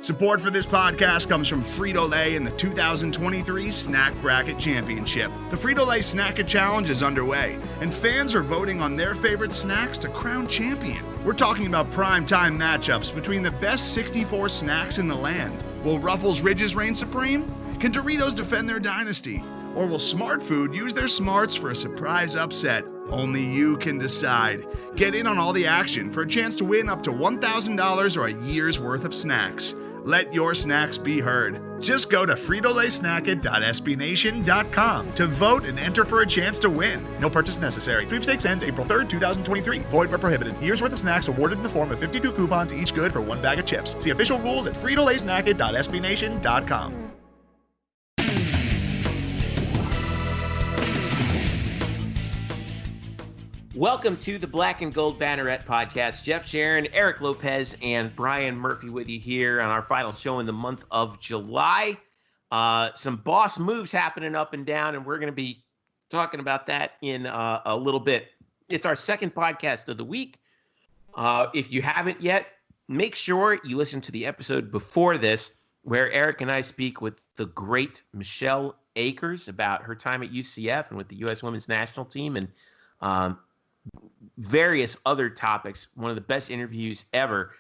Support for this podcast comes from Frito-Lay and the 2023 Snack Bracket Championship. The Frito-Lay Snack-It Challenge is underway, and fans are voting on their favorite snacks to crown champion. We're talking about prime-time matchups between the best 64 snacks in the land. Will Ruffles Ridges reign supreme? Can Doritos defend their dynasty? Or will Smart Food use their smarts for a surprise upset? Only you can decide. Get in on all the action for a chance to win up to $1,000 or a year's worth of snacks. Let your snacks be heard. Just go to fritolaysnacket.sbnation.com to vote and enter for a chance to win. No purchase necessary. Sweepstakes ends April 3rd, 2023. Void where prohibited. Year's worth of snacks awarded in the form of 52 coupons, each good for one bag of chips. See official rules at fritolaysnacket.sbnation.com. Welcome to the Black and Gold Banneret Podcast. Jeff Sharon, Eric Lopez, and Brian Murphy with you here on our final show in the month of July. Some boss moves happening up and down, and we're going to be talking about that in a little bit. It's our second podcast of the week. If you haven't yet, make sure you listen to the episode before this, where Eric and I speak with the great Michelle Akers about her time at UCF and with the U.S. Women's National Team, and various other topics. One of the best interviews ever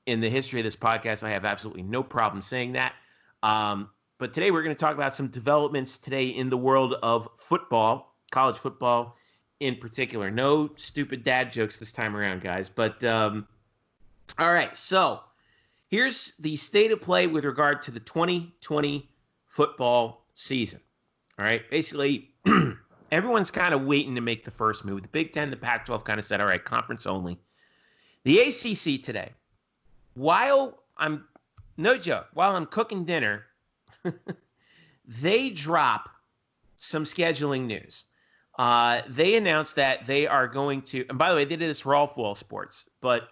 in the history of this podcast. I have absolutely no problem saying that. But today we're going to talk about some developments today in the world of football, college football in particular. No stupid dad jokes this time around, guys. But all right, so here's the state of play with regard to the 2020 football season. All right, basically everyone's kind of waiting to make the first move. The Big Ten, the Pac-12 kind of said, all right, conference only. The ACC today, while I'm cooking dinner, they drop some scheduling news. They announced that they are going to, and by the way, they did this for all fall sports, but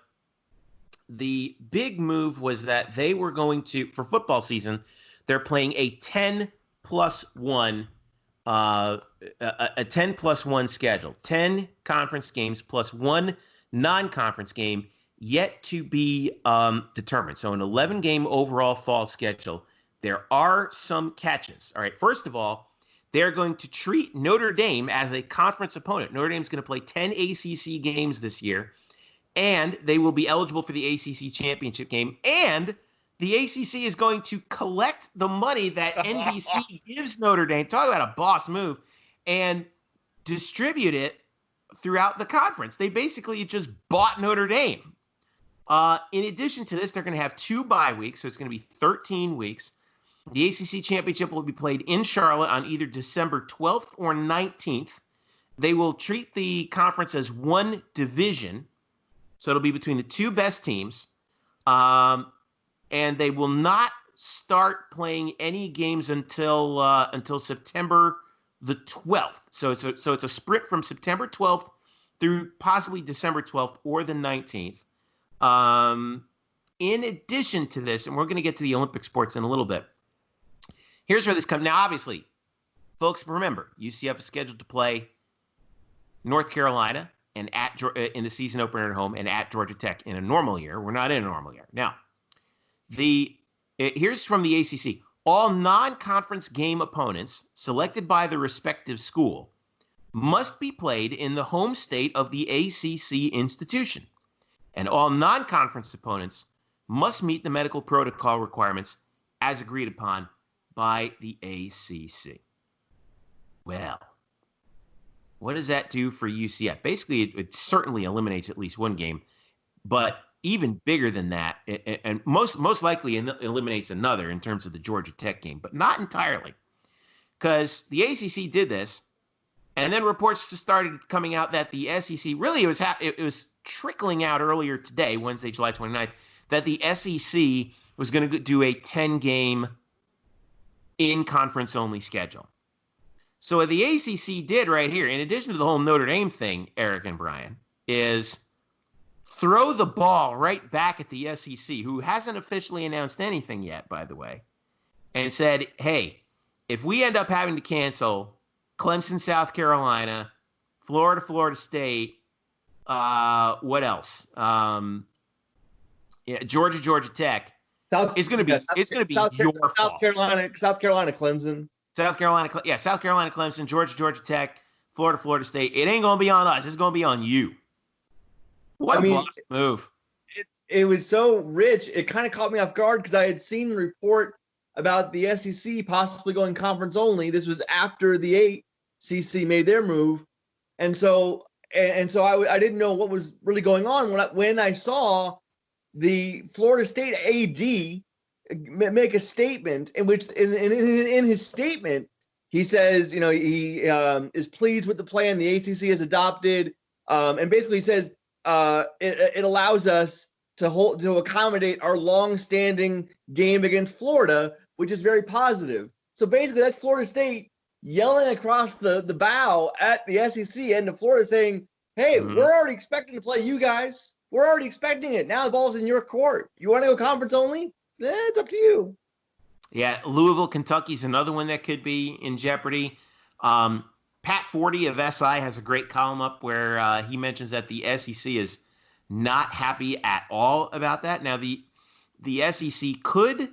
the big move was that they were going to, for football season, they're playing a 10+1 a 10+1 schedule, 10 conference games plus one non-conference game yet to be determined. So an 11-game overall fall schedule. There are some catches. All right, first of all, they're going to treat Notre Dame as a conference opponent. Notre Dame's going to play 10 ACC games this year, and they will be eligible for the ACC championship game, and the ACC is going to collect the money that NBC gives Notre Dame, talk about a boss move, and distribute it throughout the conference. They basically just bought Notre Dame. In addition to this, they're going to have 2 bye weeks, so it's going to be 13 weeks. The ACC championship will be played in Charlotte on either December 12th or 19th. They will treat the conference as one division, so it'll be between the 2 best teams. And they will not start playing any games until September the 12th. So it's a sprint from September 12th through possibly December 12th or the 19th. In addition to this, and we're going to get to the Olympic sports in a little bit. Here's where this comes. Now, obviously, folks, remember, UCF is scheduled to play North Carolina and in the season opener at home and at Georgia Tech in a normal year. We're not in a normal year now. Here's from the ACC. All non-conference game opponents selected by the respective school must be played in the home state of the ACC institution, and all non-conference opponents must meet the medical protocol requirements as agreed upon by the ACC. Well, what does that do for UCF? Basically, it certainly eliminates at least one game, but even bigger than that, and most likely eliminates another in terms of the Georgia Tech game, but not entirely, because the ACC did this, and then reports just started coming out that the SEC really it was trickling out earlier today, Wednesday, July 29th, that the SEC was going to do a 10-game in-conference only schedule. So what the ACC did right here, in addition to the whole Notre Dame thing, Eric and Brian, is throw the ball right back at the SEC, who hasn't officially announced anything yet, by the way, and said, hey, if we end up having to cancel Clemson, South Carolina, Florida State, what else? Georgia Tech, It's going to be your fault. South Carolina, Clemson. South Carolina, Clemson, Georgia Tech, Florida State. It ain't going to be on us. It's going to be on you. What a boss move. It was so rich. It kind of caught me off guard because I had seen the report about the SEC possibly going conference only. This was after the ACC made their move. And so I didn't know what was really going on when I saw the Florida State AD make a statement in which in his statement, he says, he is pleased with the plan the ACC has adopted. And basically says it allows us to accommodate our long-standing game against Florida, which is very positive. So basically that's Florida State yelling across the bow at the SEC and to Florida saying, hey, we're already expecting to play you guys. We're already expecting it. Now the ball's in your court. You want to go conference only? It's up to you. Yeah, Louisville, Kentucky's another one that could be in jeopardy. Pat Forty of SI has a great column up where he mentions that the SEC is not happy at all about that. Now, the SEC could,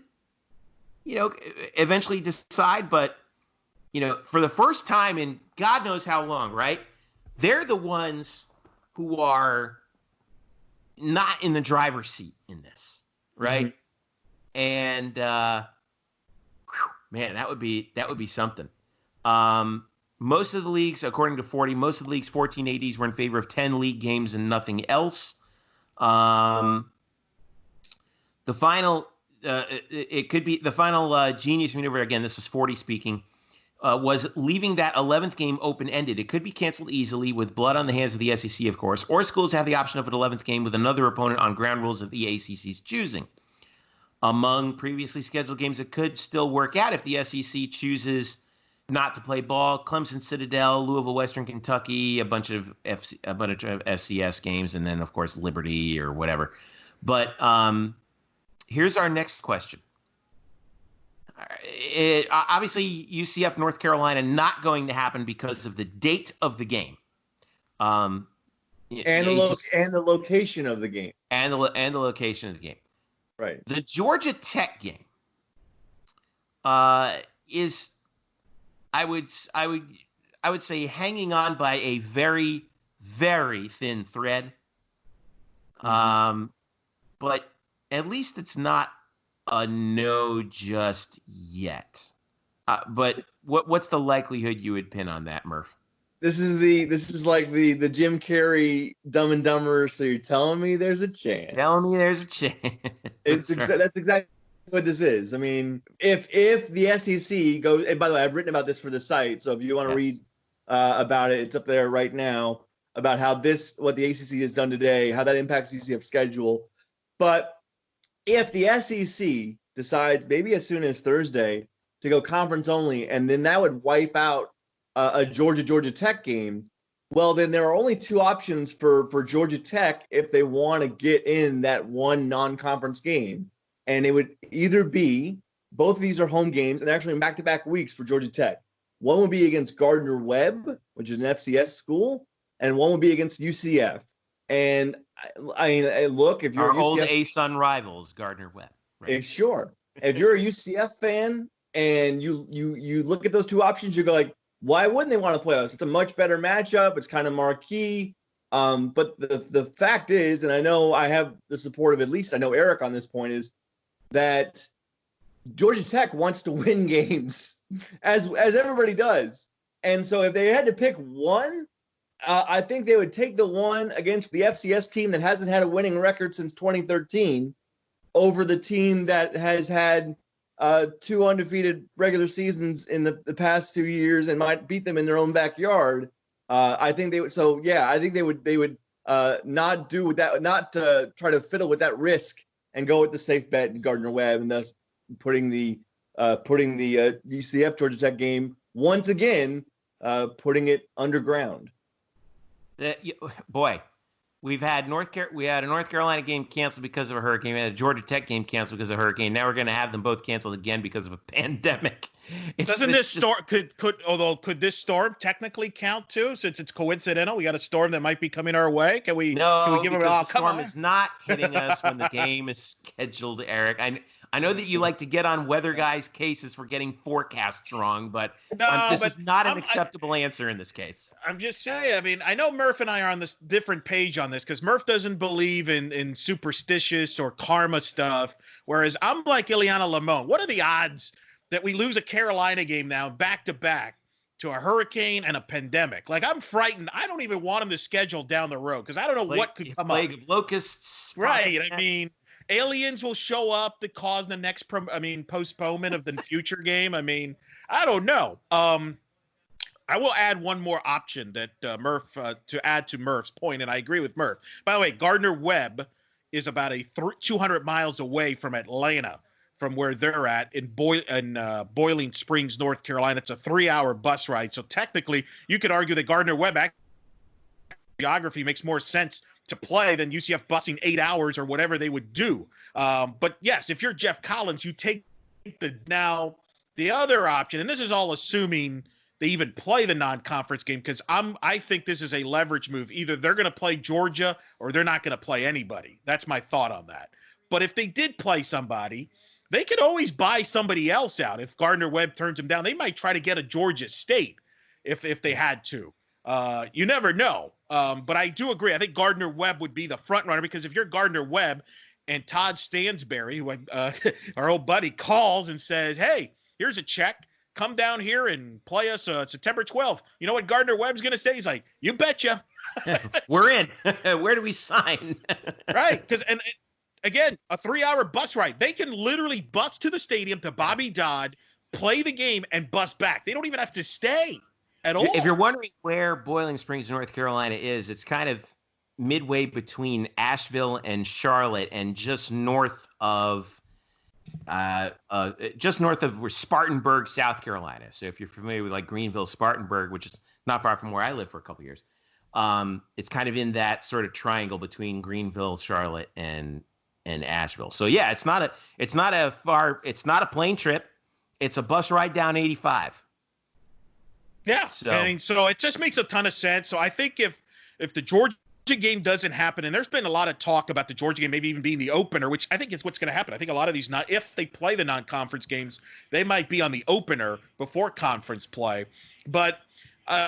eventually decide, but, for the first time in God knows how long, right? They're the ones who are not in the driver's seat in this, right? Mm-hmm. And man, that would be something. Most of the leagues, according to 40, 14 ADs were in favor of 10 league games and nothing else. The final, it could be the final genius maneuver. Again, this is 40 speaking. Was leaving that 11th game open-ended. It could be canceled easily with blood on the hands of the SEC, of course, or schools have the option of an 11th game with another opponent on ground rules of the ACC's choosing. Among previously scheduled games, it could still work out if the SEC chooses not to play ball. Clemson, Citadel, Louisville, Western Kentucky, a bunch of FCS games, and then, of course, Liberty or whatever. But here's our next question. Obviously, UCF, North Carolina, not going to happen because of the date of the game, and the location of the game, and the location of the game. Right. The Georgia Tech game is, I would say, hanging on by a very, very thin thread. But at least it's not a no just yet. But what's the likelihood you would pin on that, Murph? This is like the Jim Carrey Dumb and Dumber. So you're telling me there's a chance? Telling me there's a chance. That's exactly what this is. I mean, if the SEC goes, and by the way, I've written about this for the site. So if you want to read about it, it's up there right now about what the ACC has done today, how that impacts UCF's schedule. But if the SEC decides maybe as soon as Thursday to go conference only, and then that would wipe out a Georgia Tech game, well, then there are only two options for Georgia Tech if they want to get in that one non-conference game. And it would either be, both of these are home games, and actually in back-to-back weeks for Georgia Tech. One would be against Gardner-Webb, which is an FCS school, and one would be against UCF. And I mean, look, if you're our old ASUN rivals, Gardner-Webb. Right? Sure. If you're a UCF fan and you look at those two options, you go like, why wouldn't they want to play us? It's a much better matchup. It's kind of marquee. But the fact is, and I know I have the support of at least I know Eric on this point, is that Georgia Tech wants to win games, as everybody does. And so if they had to pick one, I think they would take the one against the FCS team that hasn't had a winning record since 2013 over the team that has had two undefeated regular seasons in the past 2 years and might beat them in their own backyard. I think they would. So yeah, I think they would not do that, not try to fiddle with that risk and go with the safe bet in Gardner-Webb, and thus putting the UCF Georgia Tech game once again, putting it underground. Boy, we had a North Carolina game canceled because of a hurricane. We had a Georgia Tech game canceled because of a hurricane. Now we're going to have them both canceled again because of a pandemic. Doesn't this storm could this storm technically count too, since it's coincidental? We got a storm that might be coming our way. Can we give them the storm is not hitting us when the game is scheduled, Eric. I know that you like to get on weather guys' cases for getting forecasts wrong, but this is not an acceptable answer in this case. I'm just saying. I mean, I know Murph and I are on this different page on this because Murph doesn't believe in superstitious or karma stuff, whereas I'm like Ileana Lamone. What are the odds that we lose a Carolina game now back to back to a hurricane and a pandemic? Like, I'm frightened. I don't even want them to schedule down the road because I don't know what could come up. Plague of locusts. Right. I mean, aliens will show up to cause the next postponement of the future game. I mean, I don't know. I will add one more option that Murph to add to Murph's point, and I agree with Murph. By the way, Gardner-Webb is about 200 miles away from Atlanta, from where they're at in Boiling Springs, North Carolina. It's a 3-hour bus ride. So technically, you could argue that Gardner-Webb geography makes more sense to play than UCF busing 8 hours or whatever they would do. But yes, if you're Jeff Collins, you take the other option, and this is all assuming they even play the non-conference game, because I think this is a leverage move. Either they're going to play Georgia or they're not going to play anybody. That's my thought on that. But if they did play somebody, they could always buy somebody else out. If Gardner-Webb turns them down, they might try to get a Georgia State if they had to. You never know. But I do agree. I think Gardner-Webb would be the front runner, because if you're Gardner-Webb and Todd Stansberry, who our old buddy, calls and says, hey, here's a check. Come down here and play us September 12th. You know what Gardner-Webb's going to say? He's like, you betcha. We're in. Where do we sign? Right. Because, and again, a 3-hour bus ride. They can literally bus to the stadium to Bobby Dodd, play the game, and bus back. They don't even have to stay at all. If you're wondering where Boiling Springs, North Carolina is, it's kind of midway between Asheville and Charlotte, and just north of Spartanburg, South Carolina. So if you're familiar with like Greenville, Spartanburg, which is not far from where I lived for a couple of years, it's kind of in that sort of triangle between Greenville, Charlotte, and Asheville. So yeah, it's not a plane trip. It's a bus ride down 85. Yeah. So it just makes a ton of sense. So I think if the Georgia game doesn't happen, and there's been a lot of talk about the Georgia game maybe even being the opener, which I think is what's going to happen. I think a lot of these, if they play the non-conference games, they might be on the opener before conference play. But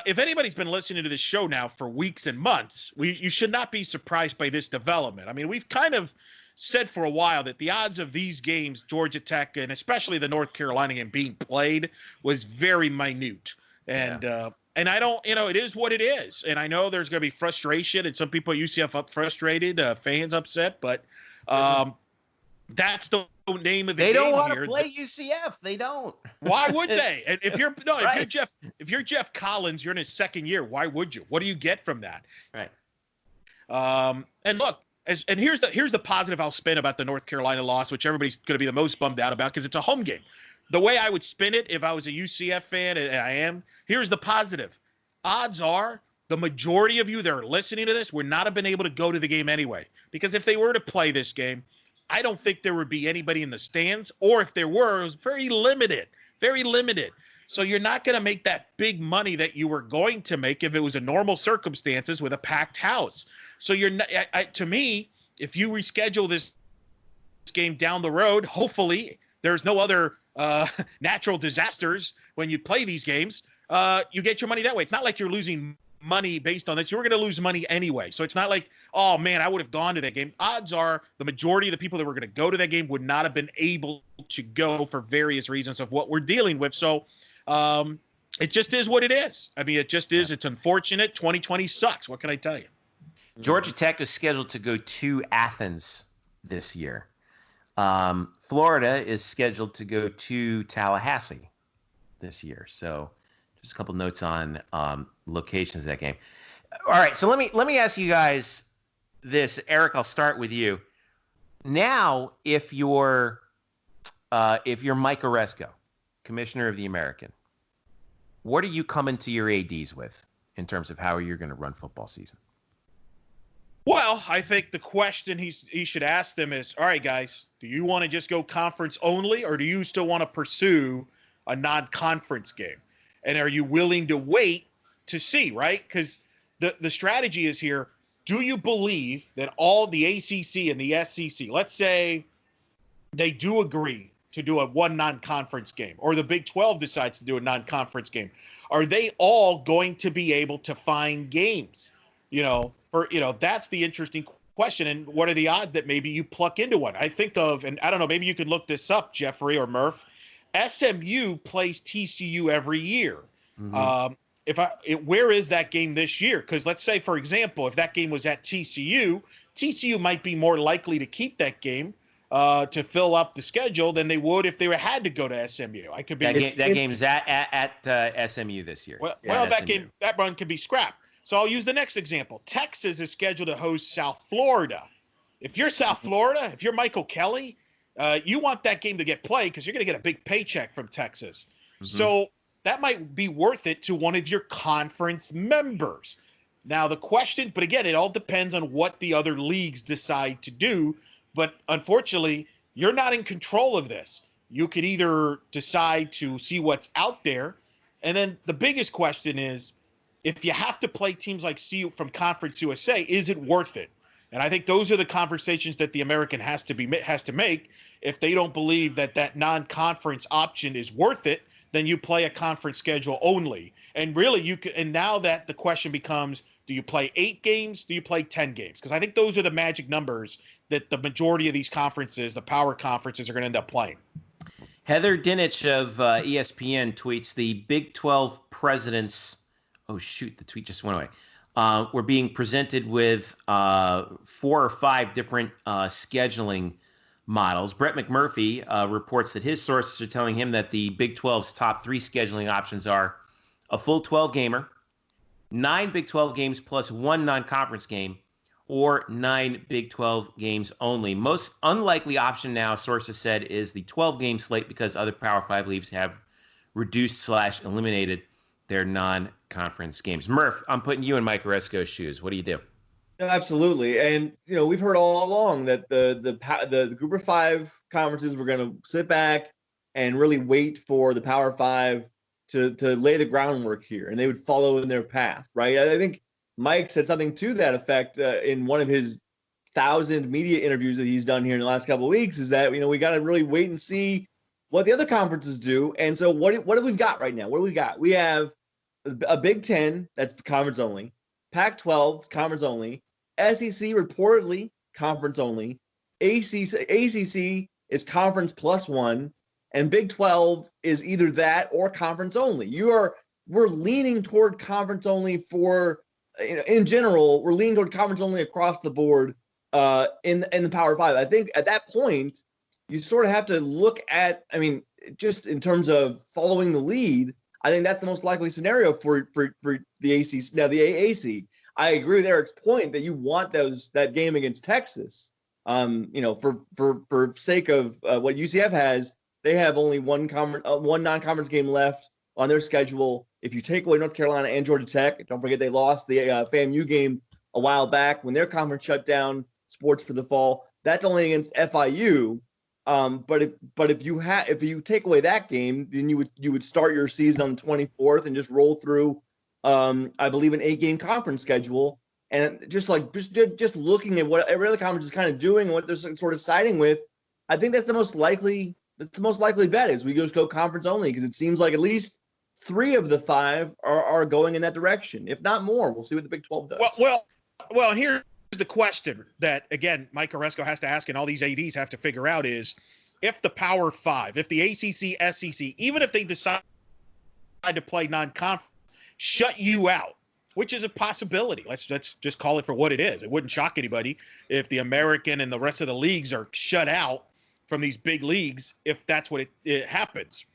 if anybody's been listening to this show now for weeks and months, you should not be surprised by this development. I mean, we've kind of said for a while that the odds of these games, Georgia Tech and especially the North Carolina game, being played was very minute. And I don't, it is what it is. And I know there's going to be frustration and some people at UCF frustrated, fans upset, but that's the name of the game. They don't want to play UCF. They don't. Why would they? And if you're Jeff Collins, you're in his second year. Why would you? What do you get from that? Right. And look, and here's the positive I'll spin about the North Carolina loss, which everybody's going to be the most bummed out about because it's a home game. The way I would spin it if I was a UCF fan, and I am, here's the positive. Odds are the majority of you that are listening to this would not have been able to go to the game anyway. Because if they were to play this game, I don't think there would be anybody in the stands. Or if there were, it was very limited. Very limited. So you're not going to make that big money that you were going to make if it was a normal circumstances with a packed house. So you're not, to me, if you reschedule this game down the road, hopefully there's no other natural disasters when you play these games, you get your money that way. It's not like you're losing money based on this. You were going to lose money anyway. So it's not like, oh man, I would have gone to that game. Odds are the majority of the people that were going to go to that game would not have been able to go for various reasons of what we're dealing with. So it just is what it is. I mean, it just is. It's unfortunate. 2020 sucks. What can I tell you? Georgia Tech is scheduled to go to Athens this year. Florida is scheduled to go to Tallahassee this year. So just a couple notes on locations of that game. All right, so let me ask you guys this. Eric, I'll start with you. Now, if you're Mike Oresco, commissioner of the American, what are you coming to your ADs with in terms of how you're going to run football season? Well, I think the question he should ask them is, all right, guys, do you want to just go conference only, or do you still want to pursue a non-conference game? And are you willing to wait to see, right? Because the strategy is here. Do you believe that all the ACC and the SEC, let's say they do agree to do a one non-conference game, or the Big 12 decides to do a non-conference game, are they all going to be able to find games? That's the interesting question. And what are the odds that maybe you pluck into one? I think of, and I don't know, maybe you could look this up, Jeffrey or Murph. SMU plays TCU every year. Mm-hmm. Where is that game this year? Because let's say, for example, if that game was at TCU might be more likely to keep that game to fill up the schedule than they would if they had to go to SMU. I could be that game is at SMU this year. That run could be scrapped. So I'll use the next example. Texas is scheduled to host South Florida. If you're South Florida, if you're Michael Kelly, you want that game to get played because you're going to get a big paycheck from Texas. Mm-hmm. So that might be worth it to one of your conference members. Now the question, but again, it all depends on what the other leagues decide to do. But unfortunately, you're not in control of this. You could either decide to see what's out there. And then the biggest question is, if you have to play teams like CU from Conference USA, is it worth it? And I think those are the conversations that the American has to make. If they don't believe that non-conference option is worth it, then you play a conference schedule only. And really, and now that the question becomes, do you play 8 games? Do you play 10 games? Because I think those are the magic numbers that the majority of these conferences, the power conferences, are going to end up playing. Heather Dinich of ESPN tweets, the Big 12 presidents, oh shoot, the tweet just went away, we're being presented with 4 or 5 different scheduling models. Brett McMurphy reports that his sources are telling him that the Big 12's top 3 scheduling options are a full 12-gamer, 9 Big 12 games plus 1 non-conference game, or 9 Big 12 games only. Most unlikely option now, sources said, is the 12-game slate because other Power 5 leagues have reduced/eliminated their non-conference games. Murph, I'm putting you in Mike Oresco's shoes. What do you do? Absolutely. And, we've heard all along that the Group of 5 conferences were going to sit back and really wait for the Power 5 to lay the groundwork here, and they would follow in their path, right? I think Mike said something to that effect in one of his 1,000 media interviews that he's done here in the last couple of weeks, is that, we got to really wait and see what the other conferences do. And so what do we got right now? What do we got? We have a Big 10 that's conference only, Pac-12 conference only, SEC reportedly conference only, ACC is conference plus 1, and Big 12 is either that or conference only. We're leaning toward conference only for, in general, we're leaning toward conference only across the board in the Power 5. I think at that point, you sort of have to look at, just in terms of following the lead, I think that's the most likely scenario for the ACC. Now, the AAC, I agree with Eric's point that you want that game against Texas. For sake of what UCF has, they have only one non-conference game left on their schedule. If you take away North Carolina and Georgia Tech, don't forget they lost the FAMU game a while back when their conference shut down sports for the fall. That's only against FIU. But if you take away that game, then you would start your season on the 24th and just roll through, I believe, an 8-game conference schedule. And just looking at what every other conference is kind of doing and what they're sort of siding with, I think that's the most likely bet is we just go conference only, because it seems like at least 3 of the 5 are going in that direction, if not more. We'll see what the Big 12 does. Well, and here's the question that, again, Mike Oresco has to ask and all these ADs have to figure out is, if the Power 5, if the ACC, SEC, even if they decide to play non-conference, shut you out, which is a possibility. Let's just call it for what it is. It wouldn't shock anybody if the American and the rest of the leagues are shut out from these big leagues, if that's what it happens.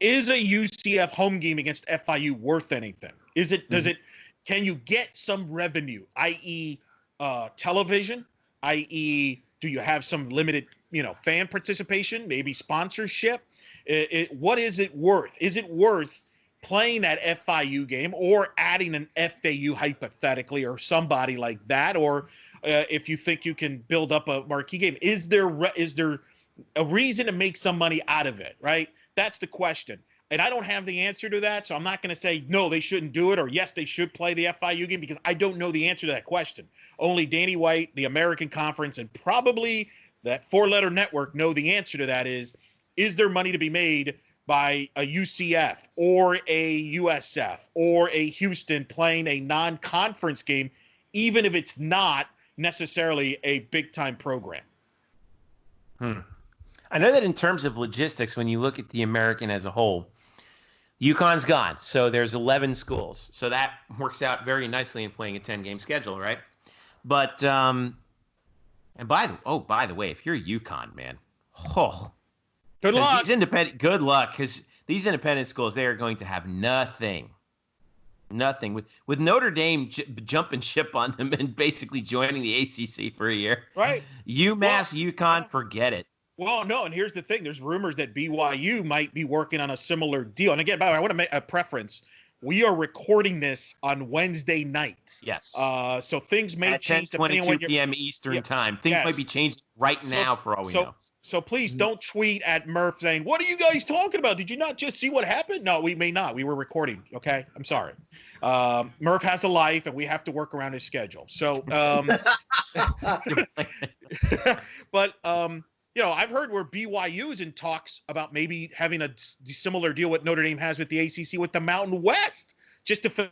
Is a UCF home game against FIU worth anything? Can you get some revenue, i.e. television, i.e. do you have some limited, fan participation, maybe sponsorship? What is it worth? Is it worth playing that FIU game or adding an FAU hypothetically or somebody like that? Or if you think you can build up a marquee game, is there a reason to make some money out of it, right? that's the question. And I don't have the answer to that, so I'm not going to say, no, they shouldn't do it, or yes, they should play the FIU game, because I don't know the answer to that question. Only Danny White, the American Conference, and probably that four-letter network know the answer to that is there money to be made by a UCF or a USF or a Houston playing a non-conference game, even if it's not necessarily a big-time program? I know that in terms of logistics, when you look at the American as a whole, UConn's gone, so there's 11 schools. So that works out very nicely in playing a 10-game schedule, right? But and by the way, if you're UConn, man, good luck. Good luck, because these independent schools, they are going to have nothing with Notre Dame jumping ship on them and basically joining the ACC for a year. Right. UMass, UConn, forget it. Well, no, and here's the thing. There's rumors that BYU might be working on a similar deal. And again, by the way, I want to make a preference. We are recording this on Wednesday night. Yes. So things may at change depending on 10:22 p.m. Eastern time. Things might be changing right now for all we know. So please don't tweet at Murph saying, "What are you guys talking about? Did you not just see what happened?" No, we may not. We were recording. Okay, I'm sorry. Murph has a life, and we have to work around his schedule. So, but I've heard where BYU is in talks about maybe having a similar deal what Notre Dame has with the ACC with the Mountain West, just to fill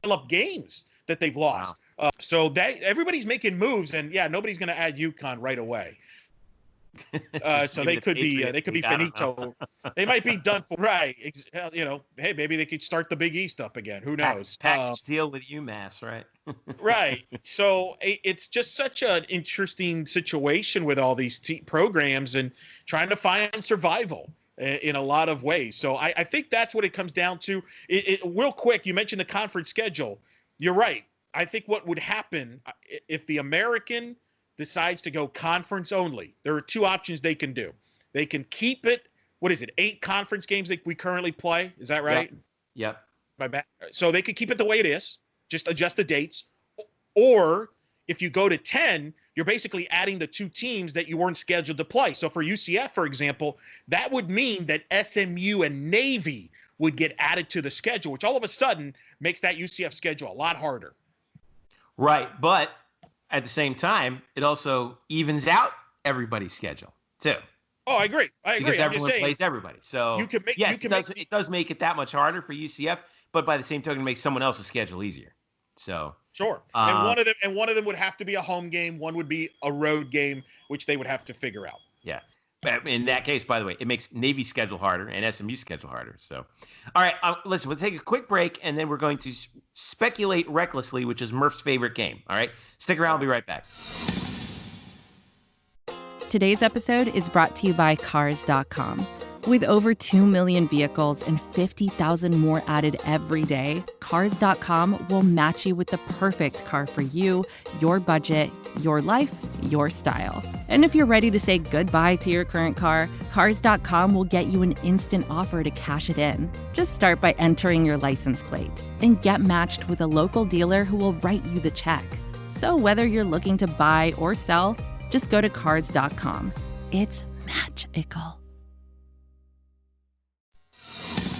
up games that they've lost. Wow. So everybody's making moves, and nobody's going to add UConn right away. So they could be finito. They might be done for, right? Hey, maybe they could start the Big East up again. Who knows? Package deal with UMass, right? Right. So it's just such an interesting situation with all these programs and trying to find survival in a lot of ways. So I think that's what it comes down to. Real quick, you mentioned the conference schedule. You're right. I think what would happen if the American decides to go conference only, there are two options they can do. They can keep it, 8 conference games that we currently play? Is that right? Yep. So they could keep it the way it is, just adjust the dates. Or if you go to 10, you're basically adding the 2 teams that you weren't scheduled to play. So for UCF, for example, that would mean that SMU and Navy would get added to the schedule, which all of a sudden makes that UCF schedule a lot harder. Right, but at the same time, it also evens out everybody's schedule too. Oh, I agree. Because everyone plays everybody. So it does make it that much harder for UCF, but by the same token, it makes someone else's schedule easier. So sure. And one of them would have to be a home game. One would be a road game, which they would have to figure out. Yeah. But in that case, by the way, it makes Navy's schedule harder and SMU's schedule harder. So, all right, listen, we'll take a quick break, and then we're going to speculate recklessly, which is Murph's favorite game. All right, stick around. I'll be right back. Today's episode is brought to you by Cars.com. With over 2 million vehicles and 50,000 more added every day, Cars.com will match you with the perfect car for you, your budget, your life, your style. And if you're ready to say goodbye to your current car, Cars.com will get you an instant offer to cash it in. Just start by entering your license plate and get matched with a local dealer who will write you the check. So whether you're looking to buy or sell, just go to Cars.com. It's magical.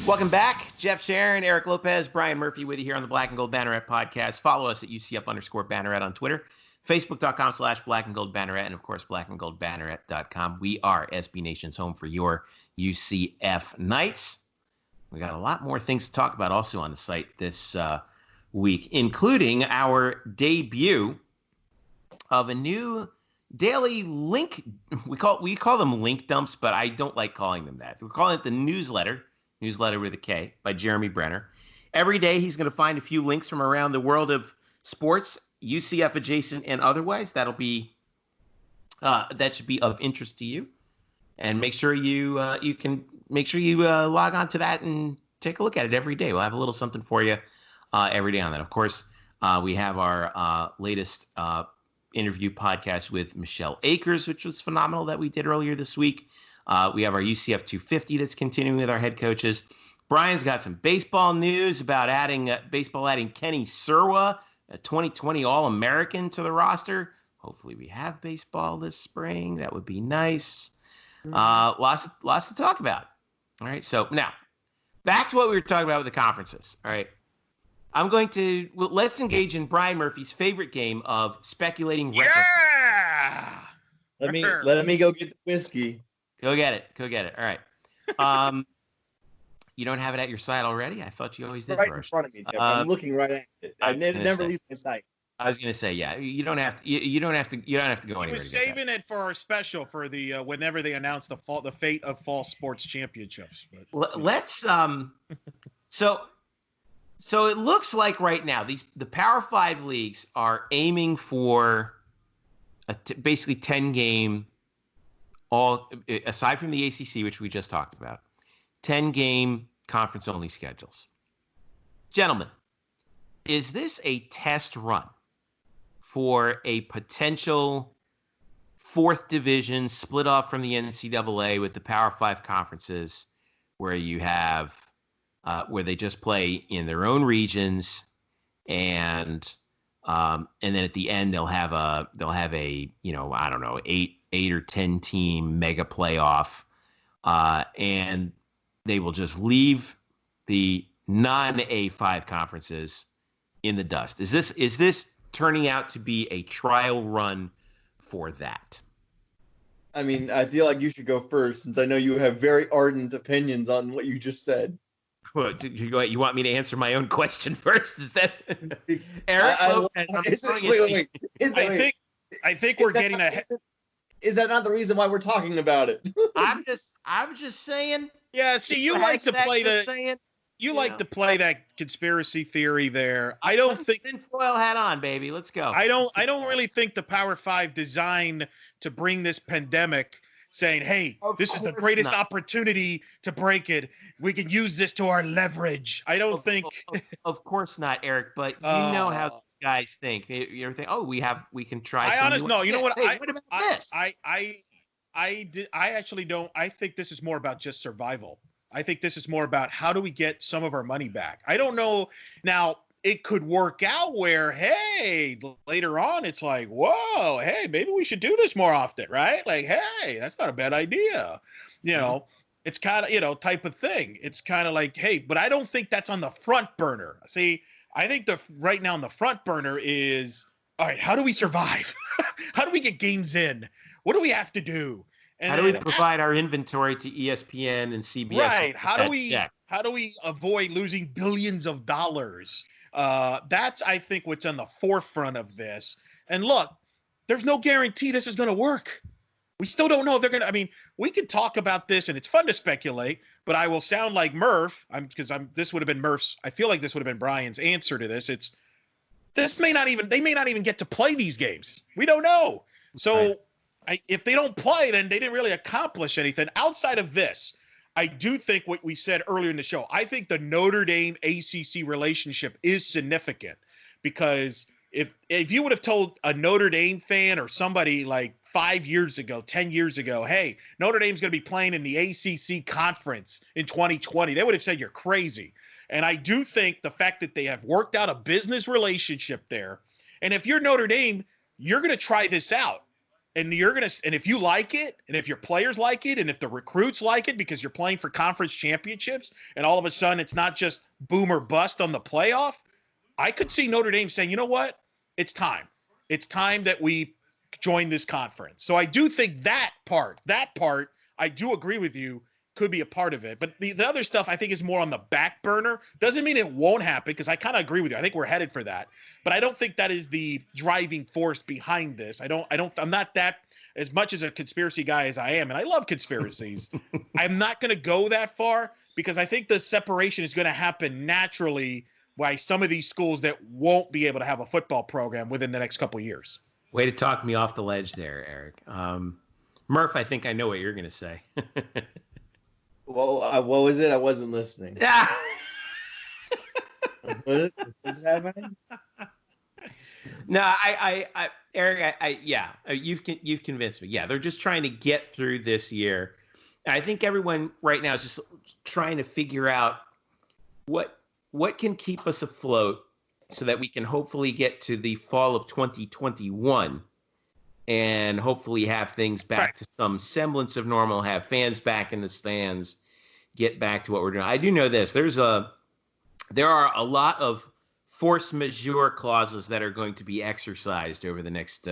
Welcome back. Jeff Sharon, Eric Lopez, Brian Murphy with you here on the Black and Gold Banneret Podcast. Follow us at UCF_Banneret on Twitter, Facebook.com/Black and Gold Banneret, and of course, blackandgoldbanneret.com. We are SB Nation's home for your UCF Knights. We got a lot more things to talk about also on the site this week, including our debut of a new daily link. We call them link dumps, but I don't like calling them that. We're calling it the newsletter with a K, by Jeremy Brenner. Every day he's going to find a few links from around the world of sports, UCF adjacent and otherwise. That should be of interest to you. And make sure you log on to that and take a look at it every day. We'll have a little something for you every day on that. Of course, we have our latest interview podcast with Michelle Akers, which was phenomenal, that we did earlier this week. We have our UCF 250 that's continuing with our head coaches. Brian's got some baseball news about adding Kenny Serwa, a 2020 All-American, to the roster. Hopefully we have baseball this spring. That would be nice. Lots to talk about. All right. So now back to what we were talking about with the conferences. All right. Let's engage in Brian Murphy's favorite game of speculating. Yeah. Let me go get the whiskey. Go get it. All right. You don't have it at your side already? I thought you always did. Right in front of me, Jeff. I'm looking right at it. I never leave my sight. I was going to say, yeah. You don't have to. You don't have to go anywhere. He was saving it for our special for the whenever they announce the fate of fall sports championships. But, let's So it looks like right now the Power 5 leagues are aiming for basically 10-game, all aside from the ACC, which we just talked about, 10-game conference-only schedules. Gentlemen, is this a test run for a potential fourth division split off from the NCAA with the Power 5 conferences, where you have where they just play in their own regions, and then at the end they'll have a I don't know, 8 or 10 team mega playoff, and they will just leave the non-A5 conferences in the dust. Is this turning out to be a trial run for that? I mean, I feel like you should go first, since I know you have very ardent opinions on what you just said. What, you want me to answer my own question first? Is that Eric? I think we're getting ahead. Is that not the reason why we're talking about it? I'm just saying. Yeah, see, you like to play to play that conspiracy theory there. I don't think tinfoil hat on, baby. Let's go. I don't really think the Power 5 designed to bring this pandemic, saying, hey, this is the greatest opportunity to break it. We can use this to our leverage. I don't think. Of course not, Eric, but you know how these guys think. You ever think, we can try something. No, you know what? Hey, what about this? I actually don't. I think this is more about just survival. I think this is more about how do we get some of our money back. I don't know. Now, it could work out where, hey, later on, it's like, whoa, hey, maybe we should do this more often, right? Like, hey, that's not a bad idea. You know, it's kind of, type of thing. It's kind of like, hey, but I don't think that's on the front burner. See, I think right now on the front burner is, all right, how do we survive? How do we get games in? What do we have to do? And how do we provide our inventory to ESPN and CBS? Right. How do we avoid losing billions of dollars? That's, I think, what's on the forefront of this. And look, there's no guarantee this is going to work. We still don't know if they're going to. I mean, we could talk about this, and it's fun to speculate, but I will sound like Murph. This would have been Murph's. I feel like this would have been Brian's answer to this. They may not even get to play these games. We don't know. So if they don't play, then they didn't really accomplish anything. Outside of this, I do think what we said earlier in the show, I think the Notre Dame ACC relationship is significant, because if you would have told a Notre Dame fan or somebody like 5 years ago, 10 years ago, hey, Notre Dame's going to be playing in the ACC conference in 2020, they would have said you're crazy. And I do think the fact that they have worked out a business relationship there, and if you're Notre Dame, you're going to try this out. And and if you like it, and if your players like it, and if the recruits like it, because you're playing for conference championships, and all of a sudden it's not just boom or bust on the playoff, I could see Notre Dame saying, you know what? It's time. It's time that we join this conference. So I do think that part, I do agree with you, could be a part of it. But the other stuff I think is more on the back burner. Doesn't mean it won't happen, because I kind of agree with you. I think we're headed for that. But I don't think that is the driving force behind this. I'm not that, as much as a conspiracy guy as I am, and I love conspiracies, I'm not going to go that far, because I think the separation is going to happen naturally by some of these schools that won't be able to have a football program within the next couple of years. Way to talk me off the ledge there, Eric. Murph, I think I know what you're going to say. Well, what was it? I wasn't listening. Yeah. What is happening? No, Eric, you've convinced me. Yeah, they're just trying to get through this year. I think everyone right now is just trying to figure out what can keep us afloat, so that we can hopefully get to the fall of 2021 and hopefully have things back to some semblance of normal, have fans back in the stands, get back to what we're doing. I do know this. There are a lot of force majeure clauses that are going to be exercised over the next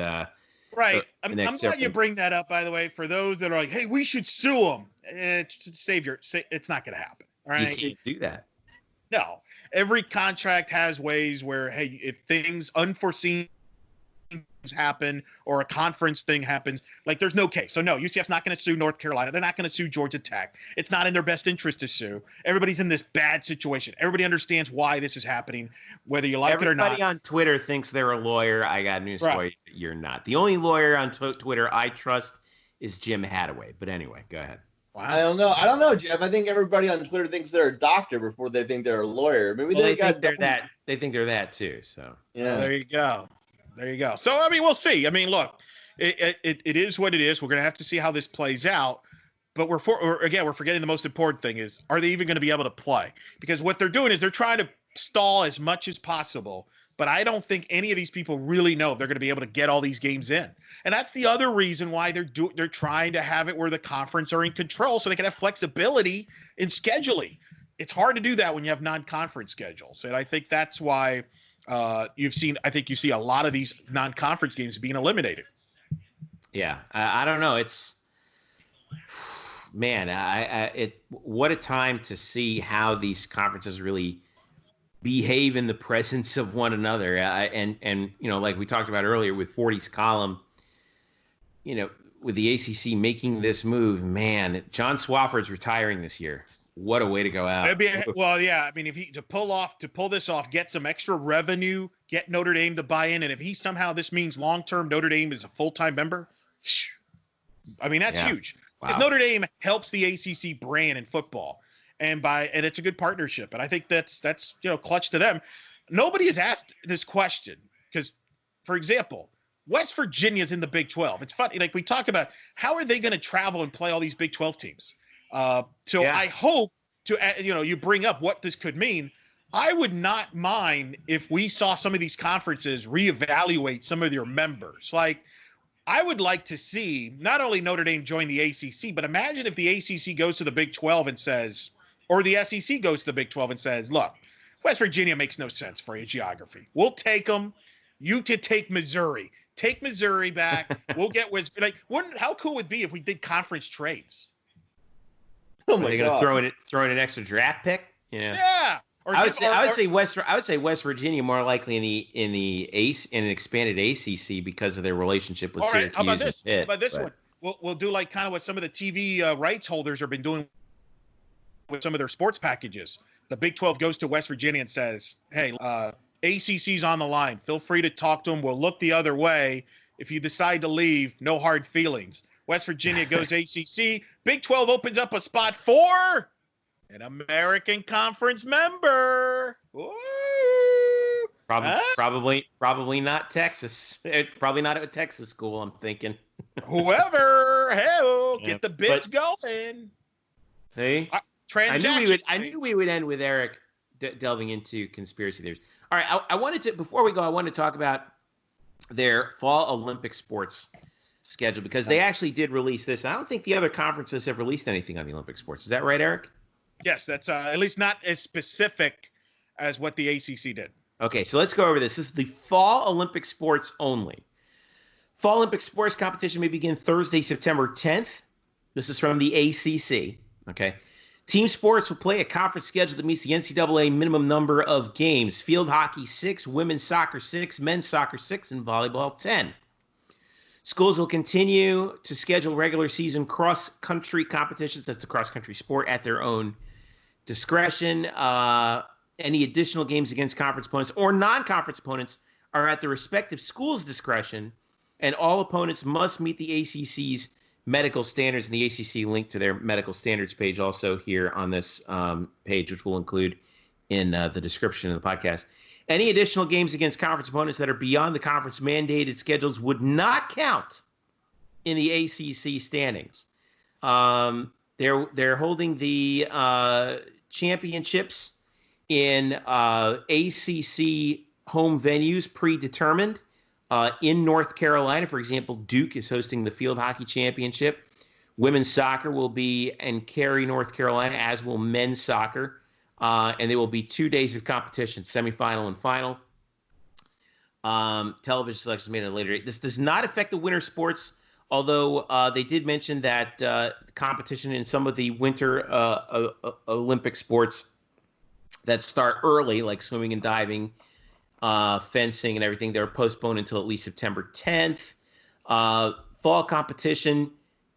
right. I'm glad you bring that up, by the way, for those that are like, hey, we should sue them. It's not going to happen. All right. You can't do that. No. Every contract has ways where, hey, if things unforeseen happen or a conference thing happens, like there's no case. So no, UCF's not going to sue North Carolina. They're not going to sue Georgia Tech. It's not in their best interest to sue. Everybody's in this bad situation. Everybody understands why this is happening, whether you like it or not. Everybody on Twitter thinks they're a lawyer. I got news for you. You're not. The only lawyer on Twitter I trust is Jim Hadaway. But anyway, go ahead. Wow. I don't know, Jeff. I think everybody on Twitter thinks they're a doctor before they think they're a lawyer. Maybe they think they're that. They think they're that too. So yeah, well, there you go. There you go. So, I mean, we'll see. I mean, look, it is what it is. We're going to have to see how this plays out. But we're forgetting the most important thing is, are they even going to be able to play? Because what they're doing is they're trying to stall as much as possible. But I don't think any of these people really know if they're going to be able to get all these games in. And that's the other reason why they're trying to have it where the conference are in control so they can have flexibility in scheduling. It's hard to do that when you have non-conference schedules. And I think that's why you see a lot of these non-conference games being eliminated. Yeah, I don't know. It's man, what a time to see how these conferences really behave in the presence of one another. And you know, like we talked about earlier with 40's column, you know, with the ACC making this move, man, John Swofford's retiring this year. What a way to go out. Well, yeah. I mean, if he to pull this off, get some extra revenue, get Notre Dame to buy in, and if he somehow this means long-term Notre Dame is a full-time member, I mean that's huge because Notre Dame helps the ACC brand in football, and it's a good partnership, and I think that's clutch to them. Nobody has asked this question because, for example, West Virginia's in the Big 12. It's funny, like we talk about how are they going to travel and play all these Big 12 teams. I hope you bring up what this could mean. I would not mind if we saw some of these conferences reevaluate some of their members. Like, I would like to see not only Notre Dame join the ACC, but imagine if the ACC goes to the Big 12 and says, or the SEC goes to the Big 12 and says, look, West Virginia makes no sense for your geography. We'll take them. You could take Missouri. Take Missouri back. We'll get West. Like, how cool would it be if we did conference trades? Oh my Are they going to throw in an extra draft pick? Yeah. I would say West Virginia more likely in an expanded ACC because of their relationship with Syracuse. How about this one? We'll do like kind of what some of the TV rights holders have been doing with some of their sports packages. The Big 12 goes to West Virginia and says, "Hey, ACC's on the line. Feel free to talk to them. We'll look the other way. If you decide to leave, no hard feelings." West Virginia goes ACC. Big 12 opens up a spot for an American Conference member. Ooh. Probably not Texas. Probably not at a Texas school, I'm thinking. Whoever, get the bids going. See? I knew we would end with Eric delving into conspiracy theories. All right, before we go, I wanted to talk about their fall Olympic sports schedule because they actually did release this. I don't think the other conferences have released anything on the Olympic sports. Is that right, Eric? Yes, that's at least not as specific as what the ACC did. Okay, so let's go over this. This is the fall Olympic sports only. Fall Olympic sports competition may begin Thursday, September 10th. This is from the ACC. Okay. Team sports will play a conference schedule that meets the NCAA minimum number of games. Field hockey 6, women's soccer 6, men's soccer 6, and volleyball 10. Schools will continue to schedule regular season cross-country competitions, that's the cross-country sport, at their own discretion. Any additional games against conference opponents or non-conference opponents are at the respective school's discretion, and all opponents must meet the ACC's medical standards, and the ACC link to their medical standards page also here on this page, which we'll include in the description of the podcast. Any additional games against conference opponents that are beyond the conference mandated schedules would not count in the ACC standings. They're holding the championships in ACC home venues predetermined. In North Carolina, for example, Duke is hosting the field hockey championship, Women's soccer will be in Cary, North Carolina, as will men's soccer. And there will be 2 days of competition, semifinal and final. Television selection made at a later date. This does not affect the winter sports, although they did mention that competition in some of the winter Olympic sports that start early, like swimming and diving, fencing and everything, they're postponed until at least September 10th. Fall competition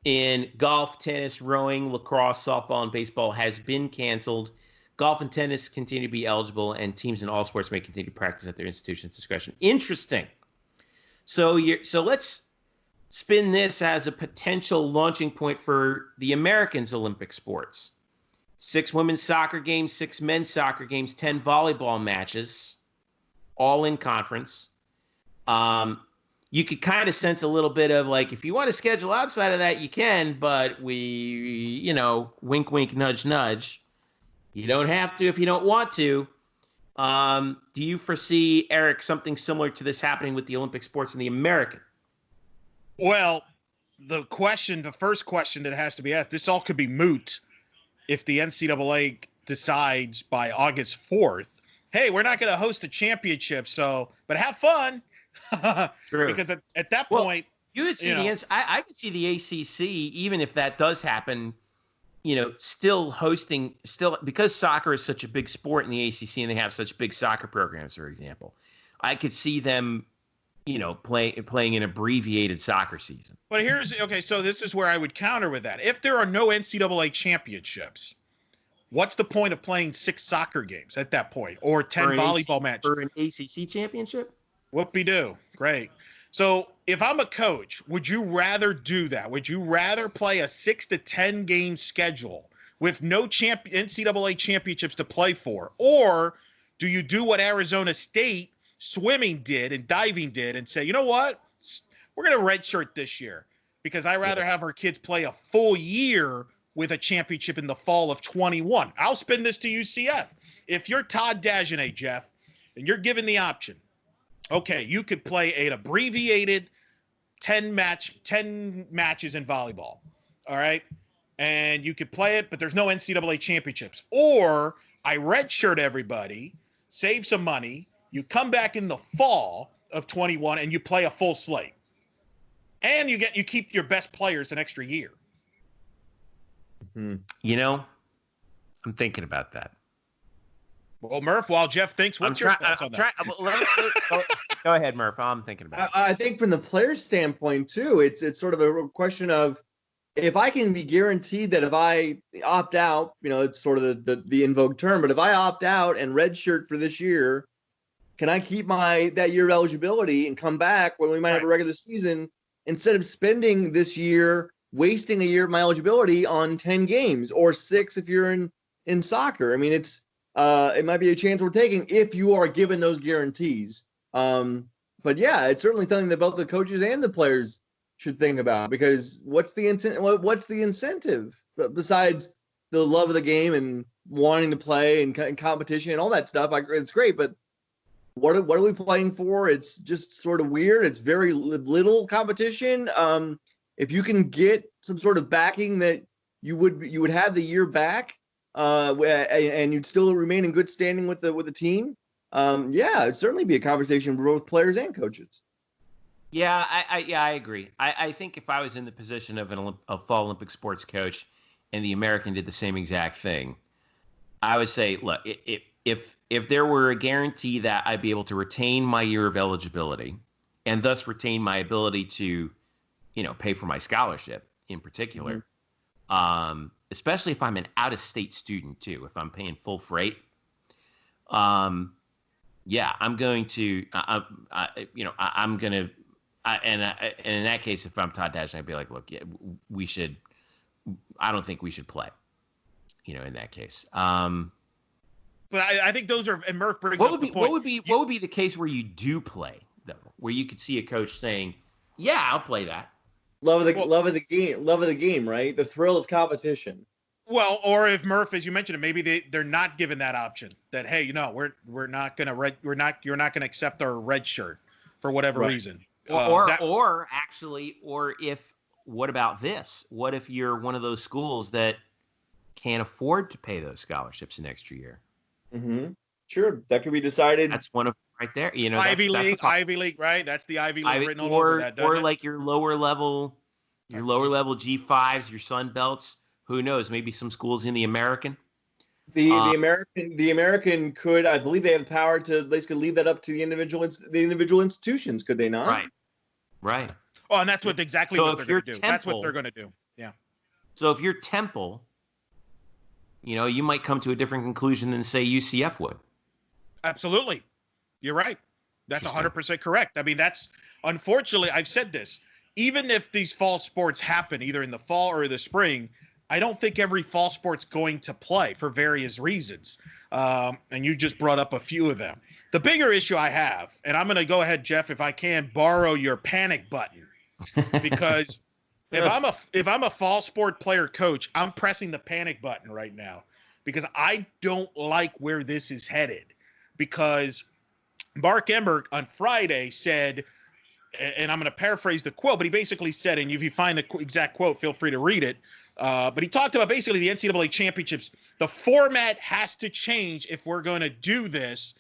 in golf, tennis, rowing, lacrosse, softball, and baseball has been canceled. Golf and tennis continue to be eligible, and teams in all sports may continue to practice at their institution's discretion. Interesting. So let's spin this as a potential launching point for the Americans' Olympic sports. 6 women's soccer games, 6 men's soccer games, 10 volleyball matches, all in conference. You could kind of sense a little bit of like, if you want to schedule outside of that, you can, but wink, wink, nudge, nudge. You don't have to if you don't want to. Do you foresee, Eric, something similar to this happening with the Olympic sports and the American? Well, the first question that has to be asked, this all could be moot if the NCAA decides by August 4th, hey, we're not going to host a championship, but have fun. True. Because at that point, you would see I could see the ACC, even if that does happen, still hosting, because soccer is such a big sport in the ACC and they have such big soccer programs, for example. I could see them, playing an abbreviated soccer season. But so this is where I would counter with that. If there are no NCAA championships, what's the point of playing 6 soccer games at that point, or 10 volleyball matches? For an ACC championship? Whoop-de-doo. Great. So if I'm a coach, would you rather do that? Would you rather play a 6 to 10 game schedule with no NCAA championships to play for? Or do you do what Arizona State swimming did and diving did and say, you know what? We're going to redshirt this year because I'd rather have our kids play a full year with a championship in the fall of 21. I'll spin this to UCF. If you're Todd Dagenet, Jeff, and you're given the option, okay, you could play an abbreviated 10 matches in volleyball, all right? And you could play it, but there's no NCAA championships. Or I redshirt everybody, save some money, you come back in the fall of 21 and you play a full slate. And you keep your best players an extra year. Mm-hmm. I'm thinking about that. Well, Murph, while Jeff thinks, what's your thoughts on that? Go ahead, Murph. I'm thinking about it. I think from the player's standpoint, too, it's sort of a question of, if I can be guaranteed that if I opt out, it's sort of the in vogue term, but if I opt out and redshirt for this year, can I keep that year of eligibility and come back when we might have a regular season, instead of spending this year, wasting a year of my eligibility on 10 games or 6 if you're in soccer? I mean, it might be a chance we're taking if you are given those guarantees. But yeah, it's certainly something that both the coaches and the players should think about, because what's the incentive besides the love of the game and wanting to play and competition and all that stuff? It's great, but what are we playing for? It's just sort of weird. It's very little competition. If you can get some sort of backing that you would have the year back, and you'd still remain in good standing with the team, it'd certainly be a conversation for both players and coaches. Yeah, I agree. I think if I was in the position of a fall Olympic sports coach and the American did the same exact thing, I would say, look, if there were a guarantee that I'd be able to retain my year of eligibility and thus retain my ability to, pay for my scholarship in particular, especially if I'm an out-of-state student too, if I'm paying full freight, I'm going to, I'm going to, and in that case, if I'm Todd Dagenet, I'd be like, look, I don't think we should play, in that case. But I think those are, and Murph brings what up would be, the point. What would be the case where you do play, though, where you could see a coach saying, yeah, I'll play that. Love of the game, right? The thrill of competition. Well, or if Murph, as you mentioned, maybe they're not given that option. That, hey, we're not gonna you're not gonna accept our red shirt for whatever reason. Or if what about this? What if you're one of those schools that can't afford to pay those scholarships an extra year? Mm-hmm. Sure, that could be decided. That's one of right there. Ivy League, right? That's the Ivy League written all over that. Or like your lower level G5s, your Sun Belts. Who knows? Maybe some schools in the American. The American could, I believe, they have the power to. They could leave that up to the individual institutions. Could they not? Right. Oh, and that's what they're going to do. That's what they're going to do. Yeah. So if you're Temple, you might come to a different conclusion than say UCF would. Absolutely. You're right. That's 100% correct. I mean, that's unfortunately, I've said this. Even if these fall sports happen either in the fall or the spring, I don't think every fall sport's going to play for various reasons. And you just brought up a few of them. The bigger issue I have, and I'm going to go ahead, Jeff, if I can borrow your panic button, because if I'm a fall sport player coach, I'm pressing the panic button right now because I don't like where this is headed. Because Mark Emmert on Friday said, and I'm going to paraphrase the quote, but he basically said, and if you find the exact quote, feel free to read it. But he talked about basically the NCAA championships. The format has to change if we're going to do this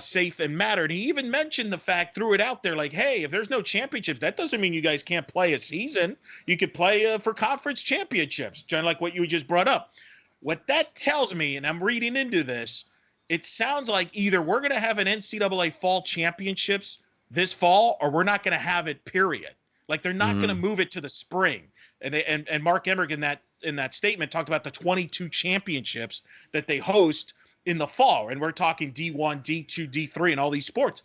safe and matter. And he even mentioned the fact, threw it out there like, hey, if there's no championships, that doesn't mean you guys can't play a season. You could play for conference championships, John, like what you just brought up. What that tells me, and I'm reading into this, it sounds like either we're going to have an NCAA fall championships this fall, or we're not going to have it, period. Like they're not going to move it to the spring. And Mark Emmert in that statement talked about the 22 championships that they host in the fall. And we're talking D1, D2, D3, and all these sports.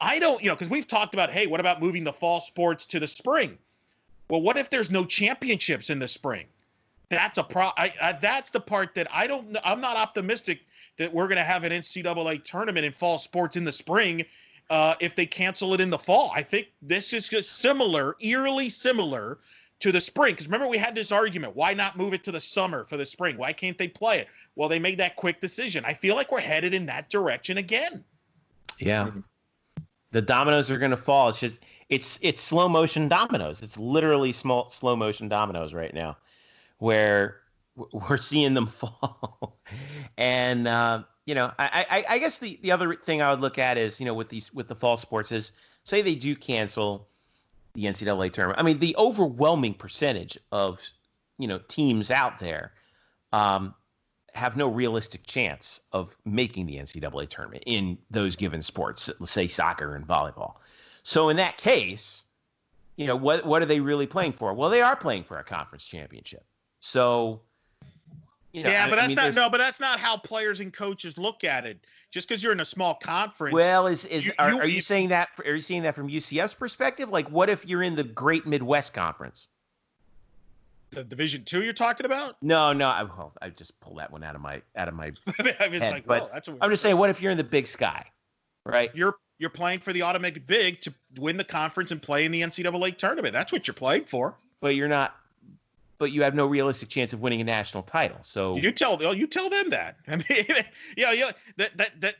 I don't, because we've talked about, hey, what about moving the fall sports to the spring? Well, what if there's no championships in the spring? That's that's the part that I'm not optimistic that we're going to have an NCAA tournament in fall sports in the spring if they cancel it in the fall. I think this is just eerily similar to the spring. Because remember, we had this argument. Why not move it to the summer for the spring? Why can't they play it? Well, they made that quick decision. I feel like we're headed in that direction again. Yeah. The dominoes are going to fall. It's just, it's slow motion dominoes. It's literally slow motion dominoes right now where we're seeing them fall. And, I guess the other thing I would look at is, with the fall sports is, say they do cancel the NCAA tournament. I mean, the overwhelming percentage of, teams out there have no realistic chance of making the NCAA tournament in those given sports, let's say soccer and volleyball. So in that case, what are they really playing for? Well, they are playing for a conference championship. So, but that's not how players and coaches look at it. Just because you're in a small conference. Well, are you saying that? Are you seeing that from UCF's perspective? Like, what if you're in the Great Midwest Conference? The Division II you're talking about? No. I just pulled that one out of my head. Like, but I'm just saying, what if you're in the Big Sky, right? You're playing for the automatic big to win the conference and play in the NCAA tournament. That's what you're playing for. But you're not. But you have no realistic chance of winning a national title. So you tell them that. I mean,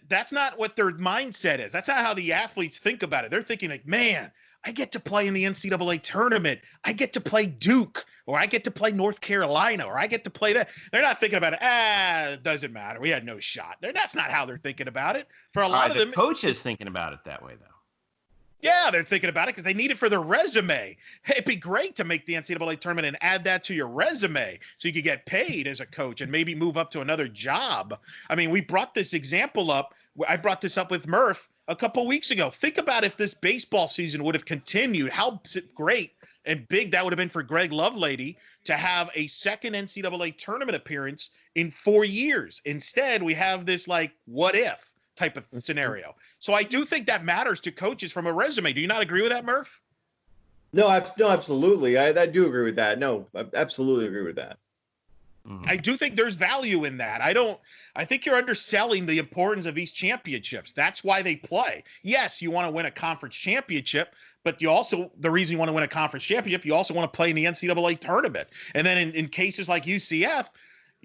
that's not what their mindset is. That's not how the athletes think about it. They're thinking like, man, I get to play in the NCAA tournament. I get to play Duke, or I get to play North Carolina, or I get to play that. They're not thinking about it. It doesn't matter. We had no shot. That's not how they're thinking about it. For a lot of them, coaches thinking about it that way, though. Yeah, they're thinking about it because they need it for their resume. It'd be great to make the NCAA tournament and add that to your resume so you could get paid as a coach and maybe move up to another job. I mean, we brought this example up. I brought this up with Murph a couple weeks ago. Think about if this baseball season would have continued, how great and big that would have been for Greg Lovelady to have a second NCAA tournament appearance in 4 years. Instead, we have this like what if type of scenario. So I do think that matters to coaches from a resume. Do you not agree with that, Murph? No, absolutely. I do agree with that. No, I absolutely agree with that. I do think there's value in that. I think you're underselling the importance of these championships. That's why they play. Yes, you want to win a conference championship, but the reason you want to win a conference championship, you also want to play in the NCAA tournament. And then in cases like UCF,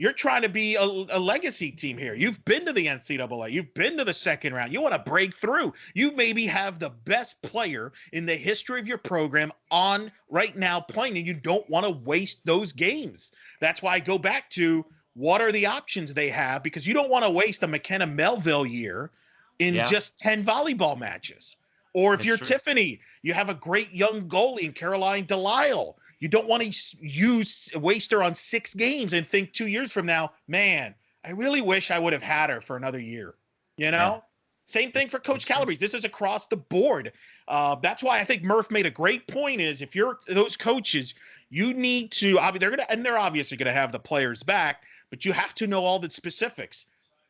You're trying to be a legacy team here. You've been to the NCAA. You've been to the second round. You want to break through. You maybe have the best player in the history of your program on right now playing, and you don't want to waste those games. That's why I go back to what are the options they have, because you don't want to waste a McKenna Melville year in just 10 volleyball matches. Or if you're Tiffany, you have a great young goalie in Caroline Delisle. You don't want to waste her on 6 games and think 2 years from now, man, I really wish I would have had her for another year. You know? Yeah. Same thing for Coach Calabrese. This is across the board. That's why I think Murph made a great point is if you're those coaches, you need to they're obviously going to have the players back, but you have to know all the specifics.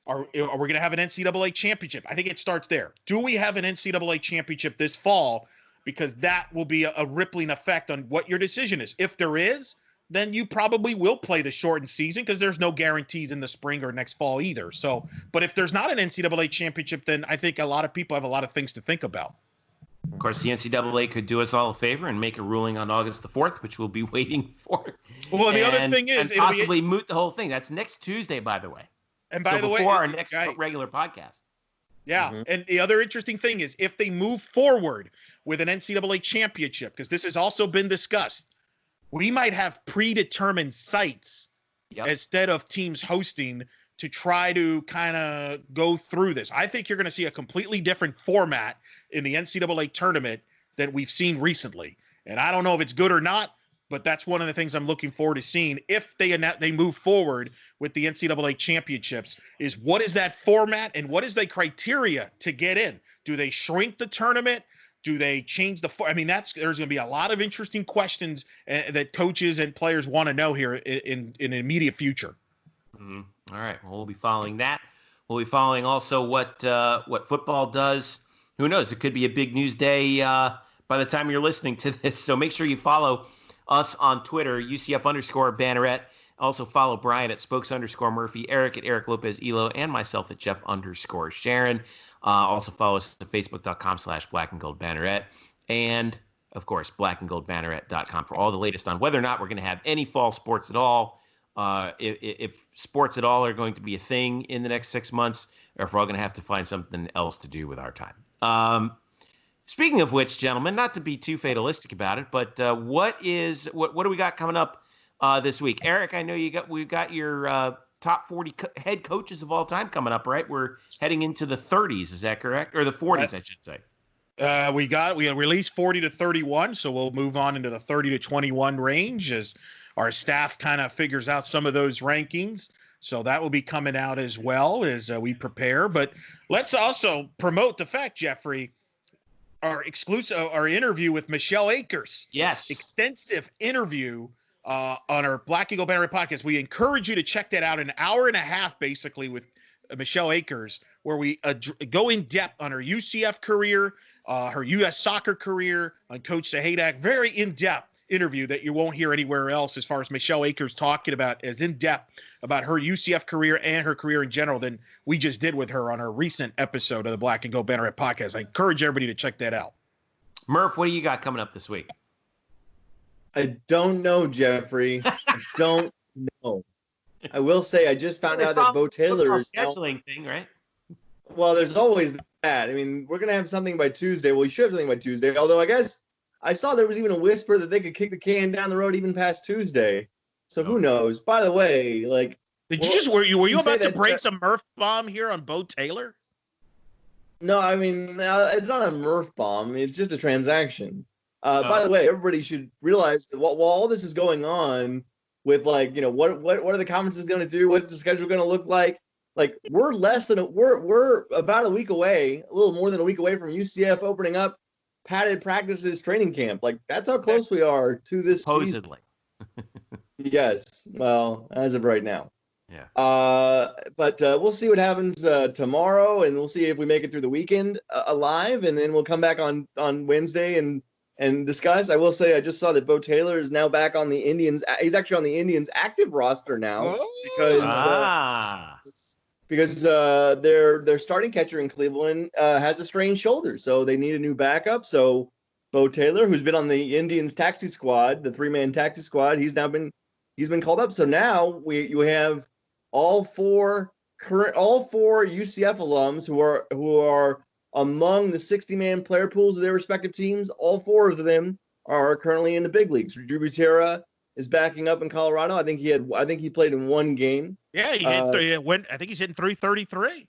Are we going to have an NCAA championship? I think it starts there. Do we have an NCAA championship this fall? Because that will be a rippling effect on what your decision is. If there is, then you probably will play the shortened season because there's no guarantees in the spring or next fall either. So, but if there's not an NCAA championship, then I think a lot of people have a lot of things to think about. Of course, the NCAA could do us all a favor and make a ruling on August the 4th, which we'll be waiting for. Well, the other thing is, and possibly moot the whole thing. That's next Tuesday, by the way. And by the way, before our next regular podcast. Yeah. Mm-hmm. And the other interesting thing is if they move forward with an NCAA championship, because this has also been discussed, we might have predetermined sites instead of teams hosting to try to kind of go through this. I think you're going to see a completely different format in the NCAA tournament than we've seen recently. And I don't know if it's good or not, but that's one of the things I'm looking forward to seeing if they move forward with the NCAA championships is what is that format and what is the criteria to get in? Do they shrink the tournament? Do they change there's going to be a lot of interesting questions that coaches and players want to know here in the immediate future. Mm-hmm. All right. Well, we'll be following that. We'll be following also what football does. Who knows? It could be a big news day by the time you're listening to this. So make sure you follow us on Twitter, UCF_Banneret. Also follow Brian at Spokes_Murphy, Eric at Eric Lopez Elo, and myself at Jeff_Sharon. Also follow us at Facebook.com/Black and Gold Banneret. And, of course, blackandgoldbanneret.com for all the latest on whether or not we're going to have any fall sports at all. If sports at all are going to be a thing in the next 6 months, or if we're all going to have to find something else to do with our time. Speaking of which, gentlemen, not to be too fatalistic about it, but what do we got coming up this week? Eric, I know we've got your top 40 head coaches of all time coming up, right? We're heading into the 30s, is that correct? Or the 40s, I should say. We released 40 to 31, so we'll move on into the 30 to 21 range as our staff kind of figures out some of those rankings. So that will be coming out as well as we prepare. But let's also promote the fact, Jeffrey, our interview with Michelle Akers. Yes. Extensive interview on our Black Gold Banneret podcast. We encourage you to check that out. An hour and a half, basically, with Michelle Akers, where we go in depth on her UCF career, her U.S. soccer career, on Coach Sahadak. Very in-depth interview that you won't hear anywhere else as far as Michelle Akers talking about as in-depth about her UCF career and her career in general than we just did with her on our recent episode of the Black and Gold Banneret podcast. I encourage everybody to check that out. Murph, what do you got coming up this week? I don't know, Jeffrey. I don't know. I will say I just found out that Bo Taylor is scheduling thing, right? Well, there's always that. I mean, we're gonna have something by Tuesday. Well, we should have something by Tuesday. Although I guess I saw there was even a whisper that they could kick the can down the road even past Tuesday. So who knows? By the way, like, were you about to break some Murph bomb here on Bo Taylor? No, I mean, it's not a Murph bomb. It's just a transaction. By the way, everybody should realize that while all this is going on with, like, you know, what are the conferences going to do? What's the schedule going to look like? Like, we're about a week away, a little more than a week away from UCF opening up padded practices training camp. Like, that's how close we are to this supposedly season. Yes. Well, as of right now. Yeah. But we'll see what happens tomorrow, and we'll see if we make it through the weekend alive, and then we'll come back on Wednesday and discuss. I will say I just saw that Bo Taylor is now back on the Indians. He's actually on the Indians active roster now because their starting catcher in Cleveland has a strained shoulder, so they need a new backup. So Bo Taylor, who's been on the Indians taxi squad, the 3-man taxi squad, he's been called up. So now you have all four UCF alums who are among the 60-man player pools of their respective teams. All four of them are currently in the big leagues. Drew Butera is backing up in Colorado. I think he played in one game. Yeah, he hit I think he's hitting 333.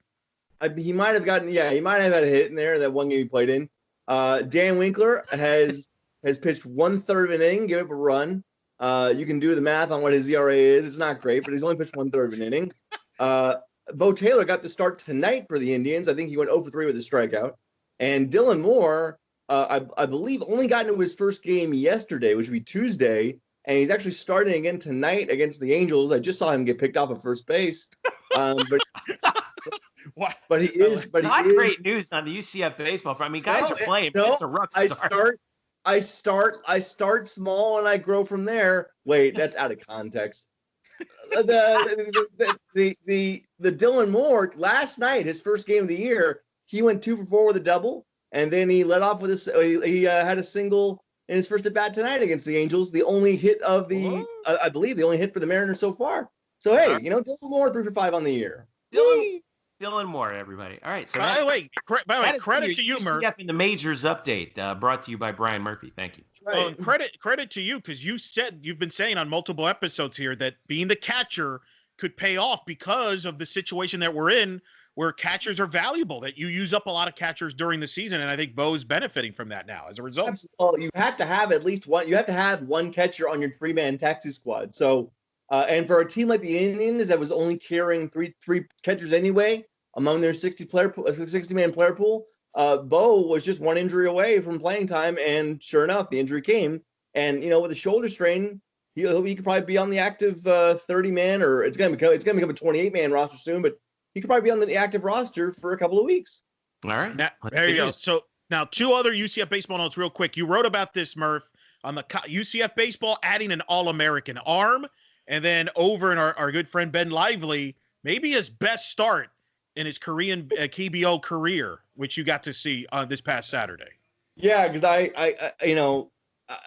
He might have had a hit in there that one game he played in. Dan Winkler has pitched 1/3 of an inning, give up a run. You can do the math on what his ERA is. It's not great, but he's only pitched 1/3 of an inning. Bo Taylor got to start tonight for the Indians. I think he went 0 for 3 with a strikeout. And Dylan Moore, I believe, only got into his first game yesterday, which would be Tuesday, and he's actually starting again tonight against the Angels. I just saw him get picked off at first base. But he is. But not he is great news on the UCF baseball front. I mean, guys are playing. No, it's a rough start. I start small and I grow from there. Wait, that's out of context. The Dylan Moore last night, his first game of the year, he went 2 for 4 with a double, and then he led off with he had a single in his first at bat tonight against the Angels. The only hit of I believe the only hit for the Mariners so far. So hey, Dylan Moore 3 for 5 on the year. Dylan Moore, everybody. All right. So by the way, credit to you, Murph. UCF in the Majors update brought to you by Brian Murphy. Thank you. Well, credit to you, because you've been saying on multiple episodes here that being the catcher could pay off because of the situation that we're in, where catchers are valuable, that you use up a lot of catchers during the season, and I think Bo's benefiting from that now as a result. Absolutely. You have to have at least one. You have to have one catcher on your 3-man taxi squad. So, and for a team like the Indians that was only carrying three catchers anyway among their 60-man player pool, Bo was just one injury away from playing time, and sure enough, the injury came. And with a shoulder strain, he could probably be on the active 30-man, or it's going to become a 28-man roster soon. But he could probably be on the active roster for a couple of weeks. All right, there you go. So now 2 other UCF baseball notes, real quick. You wrote about this, Murph, on the UCF baseball adding an All-American arm, and then over in our good friend Ben Lively, maybe his best start in his Korean KBO career, which you got to see this past Saturday. Yeah, because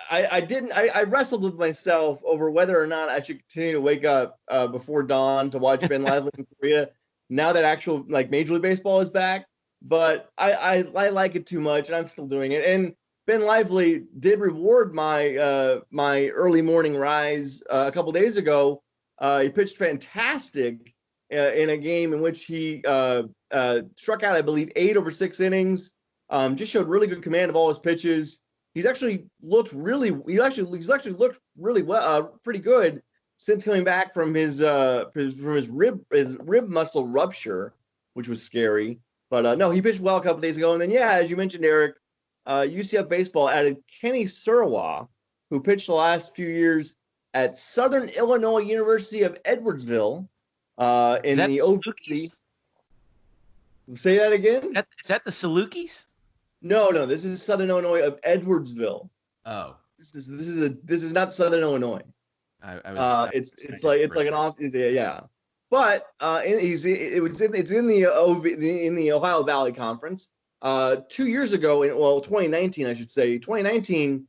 I wrestled with myself over whether or not I should continue to wake up before dawn to watch Ben Lively in Korea now that actual Major League Baseball is back. But I like it too much, and I'm still doing it. And Ben Lively did reward my my early morning rise a couple days ago. He pitched fantastic in a game in which he struck out, I believe, 8 over 6 innings. Just showed really good command of all his pitches. He's actually looked really well, pretty good since coming back from his rib muscle rupture, which was scary. But no, he pitched well a couple days ago. And then as you mentioned, Eric, UCF baseball added Kenny Surwa, who pitched the last few years at Southern Illinois University of Edwardsville. In the OVC. Say that again? Is that the Salukis? No. This is Southern Illinois of Edwardsville. Oh, this is not Southern Illinois. It's like an off. Yeah. But it's in the Ohio Valley Conference. 2 years ago, 2019, I should say. 2019,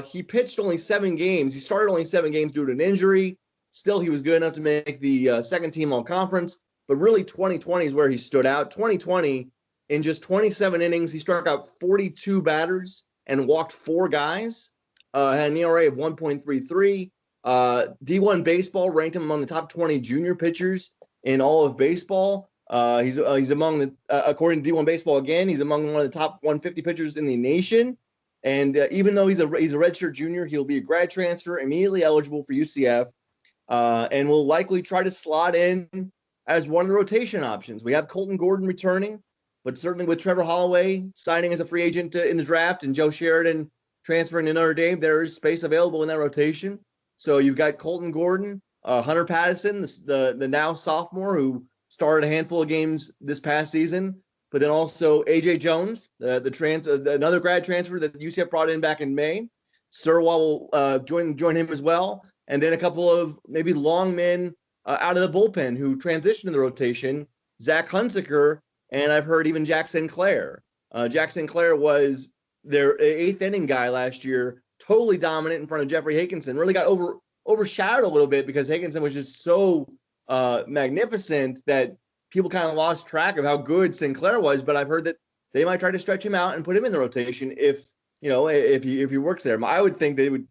he pitched only 7 games. He started only 7 games due to an injury. Still, he was good enough to make the second team all-conference. But really, 2020 is where he stood out. 2020, in just 27 innings, he struck out 42 batters and walked 4 guys. Had an ERA of 1.33. D1 Baseball ranked him among the top 20 junior pitchers in all of baseball. He's among the, according to D1 Baseball again, he's among one of the top 150 pitchers in the nation. And even though he's a redshirt junior, he'll be a grad transfer, immediately eligible for UCF. And will likely try to slot in as one of the rotation options. We have Colton Gordon returning, but certainly with Trevor Holloway signing as a free agent in the draft and Joe Sheridan transferring to Notre Dame, there is space available in that rotation. So you've got Colton Gordon, Hunter Pattison, the now sophomore who started a handful of games this past season, but then also AJ Jones, another grad transfer that UCF brought in back in May. Surwa will join him as well. And then a couple of maybe long men out of the bullpen who transitioned to the rotation, Zach Hunsaker, and I've heard even Jack Sinclair. Jack Sinclair was their 8th inning guy last year, totally dominant in front of Jeffrey Hakinson. Really got overshadowed a little bit because Hakinson was just so magnificent that people kind of lost track of how good Sinclair was. But I've heard that they might try to stretch him out and put him in the rotation if he works there. I would think they would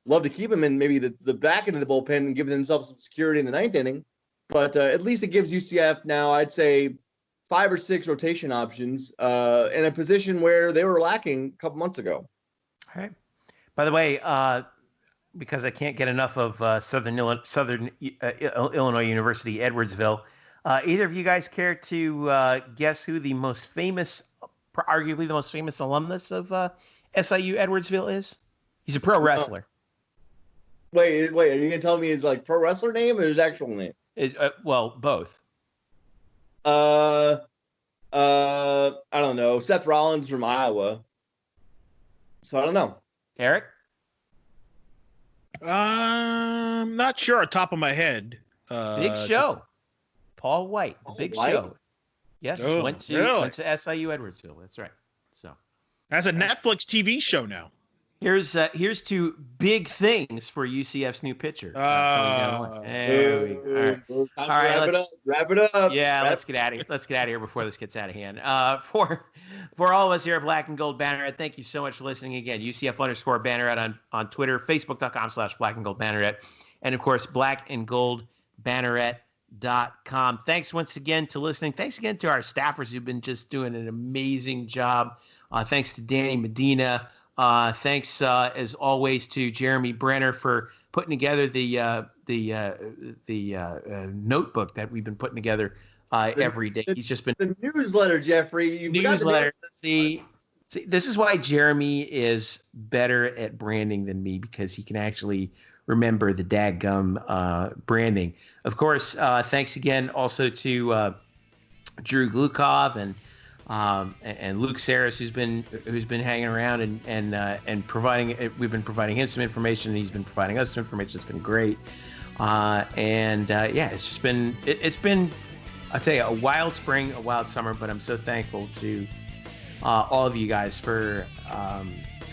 love to keep him in maybe the back end of the bullpen and give themselves some security in the ninth inning. But at least it gives UCF now, I'd say, 5 or 6 rotation options in a position where they were lacking a couple months ago. All right. By the way, because I can't get enough of Southern Illinois University, Edwardsville, either of you guys care to guess who the most famous, arguably the most famous alumnus of SIU Edwardsville is? He's a pro wrestler. Wait, are you gonna tell me his like pro wrestler name or his actual name? Well, both. I don't know. Seth Rollins from Iowa. So I don't know. Eric? I'm not sure on top of my head. Big Show. Paul White. The Big Show. Yes, went to SIU Edwardsville. That's right. So that's a Netflix TV show now. Here's 2 big things for UCF's new pitcher. There we go. All right, wrap it up. Yeah, let's get out of here. Let's get out of here before this gets out of hand. For all of us here at Black and Gold Banneret, thank you so much for listening again. UCF_Banneret on Twitter, Facebook.com/Black and Gold Banneret, and of course blackandgoldbanneret.com. Thanks once again to listening. Thanks again to our staffers who've been just doing an amazing job. Thanks to Danny Medina. Thanks, as always, to Jeremy Brenner for putting together the notebook that we've been putting together every day. He's just been the newsletter, Jeffrey. Newsletter. See, this is why Jeremy is better at branding than me, because he can actually remember the dadgum branding. Of course, thanks again also to Drew Glukov and Luke Saris, who's been hanging around and providing. We've been providing him some information, and he's been providing us some information. It's been great, it's just been I'll tell you, a wild spring, a wild summer. But I'm so thankful to all of you guys for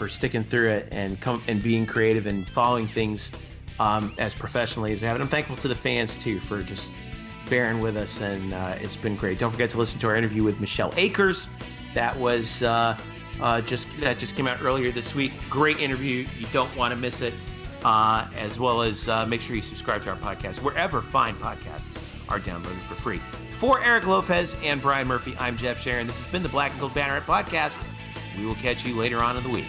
sticking through it and being creative and following things as professionally as I have. And I'm thankful to the fans too for just bearing with us, and it's been great. Don't forget to listen to our interview with Michelle Akers. That was just came out earlier this week. Great interview. You don't want to miss it. As well as make sure you subscribe to our podcast wherever fine podcasts are downloaded for free. For Eric Lopez and Brian Murphy, I'm Jeff Sharon. This has been the Black and Gold Banneret Podcast. We will catch you later on in the week.